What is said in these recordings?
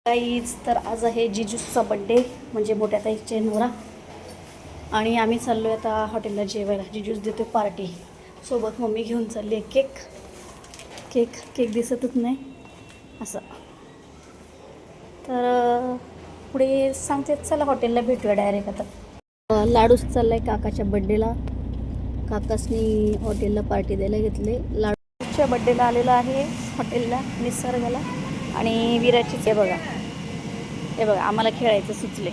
Guys, तर आज आहे जिजूचा बड्डे, म्हणजे मोठ्या ताईचे नवरा. आणि आम्ही चाललो आहे आता हॉटेलला जेवायला. जिजूस देतो पार्टी. सोबत मम्मी घेऊन चालली आहे केक दिसतच नाही असं. तर पुढे सांगते, चला हॉटेलला भेटूया डायरेक्ट. आता लाडूस चालला आहे काकाच्या बड्डेला. काकासनी हॉटेलला पार्टी द्यायला घेतले. लाडूच्या बड्डेला आलेला आहे हॉटेलला, निसर्गाला. आणि विराचीच आहे बघा, हे बघा, आम्हाला खेळायचं सुचले.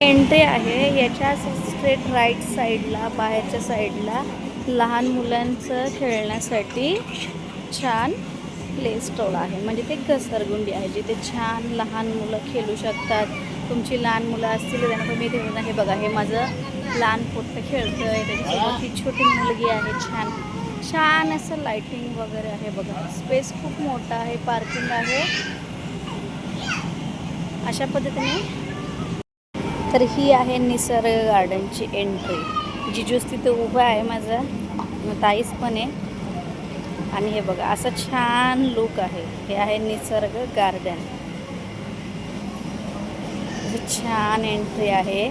एंट्री आहे याच्या स्ट्रेट राईट साईडला, बाहेरच्या साईडला लहान मुलांचं खेळण्यासाठी छान प्ले स्टॉल आहे. म्हणजे ते घसरगुंडी आहे जिथे छान लहान मुलं खेळू शकतात. तुमची लहान मुलं असतील त्यांना तुम्ही घेऊन. हे बघा, हे माझं लहान पोट्ट खेळतं आहे, त्याच्यासोबत ती छोटी मुलगी आहे. छान असं लाइटिंग वगैरे आहे बघा. स्पेस खूप मोठा आहे, पार्किंग आहे अशा पद्धतीने. तर ही आहे निसर्ग गार्डनची एंट्री. जिजूस तिथे उभा आहे, माझा ताईस पण आहे. आणि हे बघा, असं छान लुक आहे. हे आहे निसर्ग गार्डन. छान एंट्री आहे.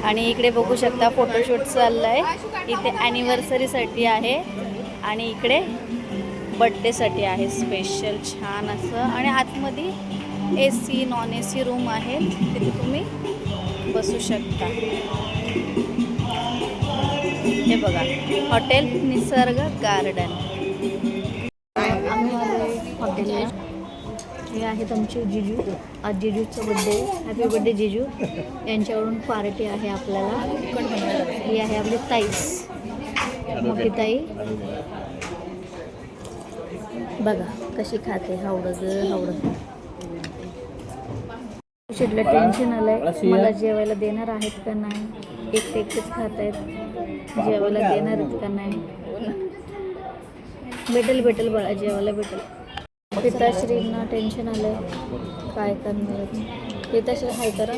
आणि इकडे बघू शकता फोटोशूट चाललाय. इथे ॲनिव्हर्सरीसाठी आहे आणि इकडे बड्डेसाठी आहे स्पेशल छान असं. आणि आतमध्ये AC नॉन AC रूम आहे, तिथे तुम्ही बसू शकता. हे बघा, हॉटेल निसर्ग गार्डन. आम्ही आलो हॉटेलला. हे आहेत आमचे जिजू. आज जिजूचा बड्डे. हॅपी बड्डे जिजू. यांच्याकडून पार्टी आहे आपल्याला. ही आहे आपली ताईस, मोठी ताई. बघा कशी खाते, हावडं. शेडला टेन्शन आलंय, मला जेवायला देणार आहेत का नाही. एकटेच खात आहेत, जेवायला देणार आहेत का नाही. भेटेल बाळा, जेवायला भेटेल. पिताश्रींना टेन्शन आलंय, काय करणार. पिताश्री हाय करा.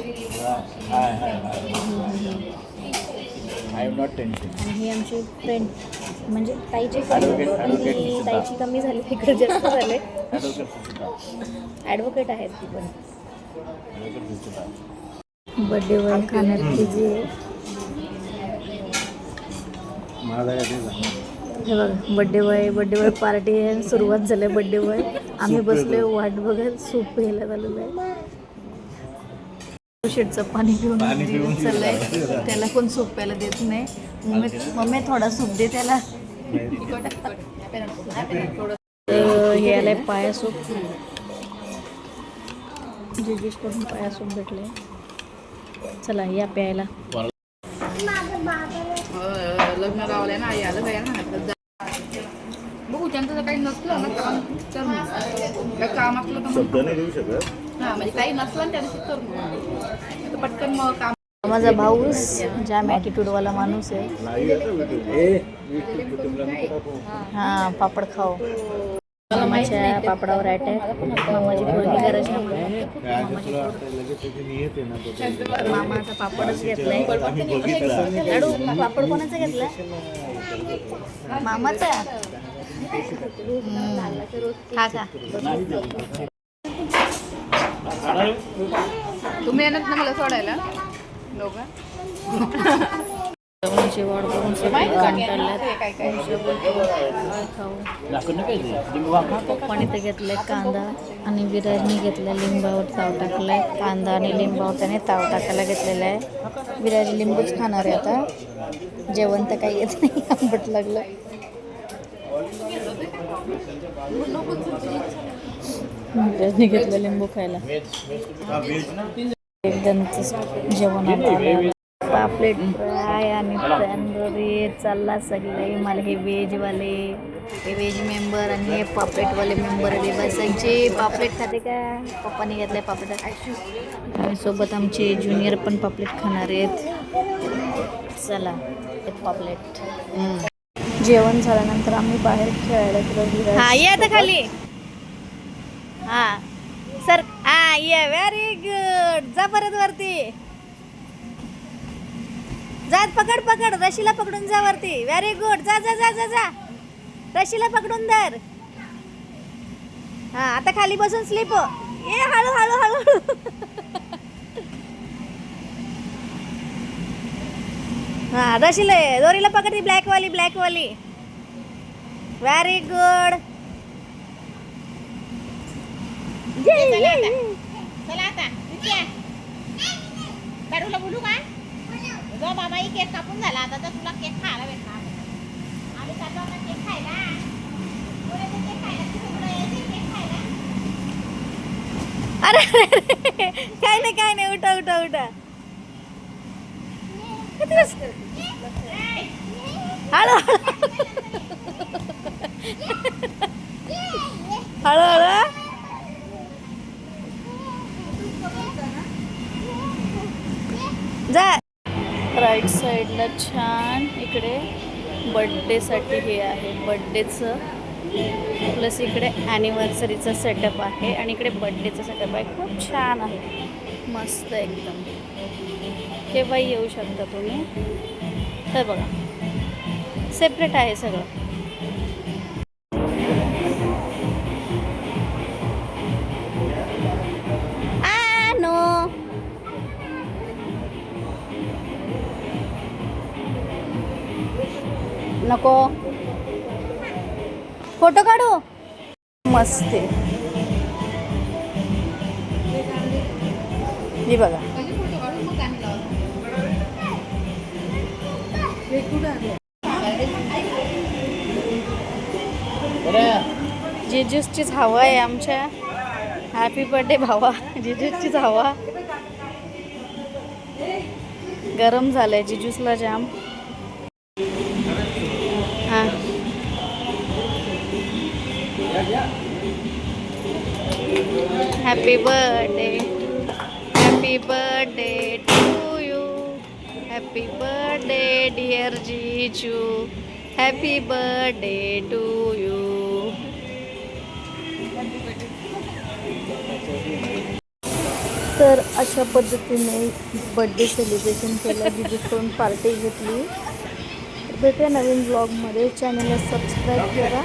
आणि ही आमची फ्रेंड, म्हणजे ताईची ताईची कमी झाली, तिकडे जास्त झाले. ॲडव्होकेट आहेत ती पण. बड्डे वाईन खाण्याची जी हे बघा, बड्डे बॉय पार्टी आहे. सुरुवात झाली बड्डे बॉय. आम्ही बसलोय वाट बघत. सूप घ्यायला झालेलं आहे. शेटचं पाणी घेऊन चाललंय. त्याला कोण सूप प्यायला देत नाही. मम्मी थोडा सूप दे त्याला. हे आलंय पाया सूप. जिजूस करून पाया सूप भेटले. चला या प्यायला. लग्न लावलंय ना, यायला बघू. त्यांचं काही नसलं ना काम तर काम असलं तर नाही देऊ शकत. हां, म्हणजे काही नसलं ना त्यादिवशी तर पटकन मग काम. माझा भाऊस जाम ॲटिट्यूडवाला माणूस आहे. हां, पापड खाऊ. मामाच्या पापडावर अटॅक. मामाची पोरगी गरज नाही. मामाचा पापडच घेतलाय. लाडू पापड कोणाचा घेतलाय? मामाचा. हा का? तुम्ही येणार ना मला सोडायला दोघं. जेवणाची वाढ करून पप्पाने तर घेतलंय कांदा आणि विराजने घेतलाय लिंबावर ताव टाकलाय. कांदा आणि लिंबावर त्याने ताव टाकायला घेतलेला आहे. विराज लिंबूच खाणार आहे आता. जेवण तर काही येत नाही, आंबट लागलं. विराजने घेतलं लिंबू खायला. एकदम जेवण आलं. पापलेट फ्राय आणि तंदुरी चालला सगळे. मला हे व्हेजवाले, हे व्हेज मेंबर आणि हे पापलेटवाले मेंबर बसायचे. पापलेट खाते का? पप्पाने घेतलंय पापलेट. आणि सोबत आमचे ज्युनियर पण पापलेट खाणार आहेत. चला एक पापलेट. जेवण झाल्यानंतर आम्ही बाहेर खेळायला गेलो. हा ये आता खाली. हा सर, हा ये. Very good. जा परत वरती. जा पकड पकड, रशीला पकडून जा वरती. Very good. जा जा जा जा जा, रशीला पकडून धर. हा आता खाली बसून स्लीप. ये हळू हळू हळू. हा रशीला दोरीला पकडती, ब्लॅक वाली ब्लॅक वाली. Very good. चला आता दारूला बोलू का? जो बाबा ही केक कापून झाला आता तर तुला केक खायला भेटणार. आम्ही चाललो आता केक खायला. केक खायला केक खायला. अरे काय नाही उठा उठा उठा. हळू हळू हळू. जा. राईट साईडला छान इकडे बड्डेसाठी हे आहे, बड्डेचं प्लस इकडे ॲनिव्हर्सरीचं सेटअप आहे आणि इकडे बड्डेचं सेटअप आहे. खूप छान आहे, मस्त एकदम. केव्हाही येऊ शकता तुम्ही. तर बघा सेपरेट आहे सगळं. नको फोटो काढू. मस्त आहे. हे बघा. जिजूसचीच हवा आहे आमच्या. हॅपी बर्थडे भावा. जिजूसचीच हवा. गरम झालंय जिजूसला जाम. हां happy birthday to you. Happy birthday dear जीजू. Happy birthday to you. तर अशा पद्धतीने बर्थडे सेलिब्रेशन केलं, जिजूकडून पार्टी घेतली. भेटूया नवीन ब्लॉगमध्ये. चॅनलला सबस्क्राईब करा.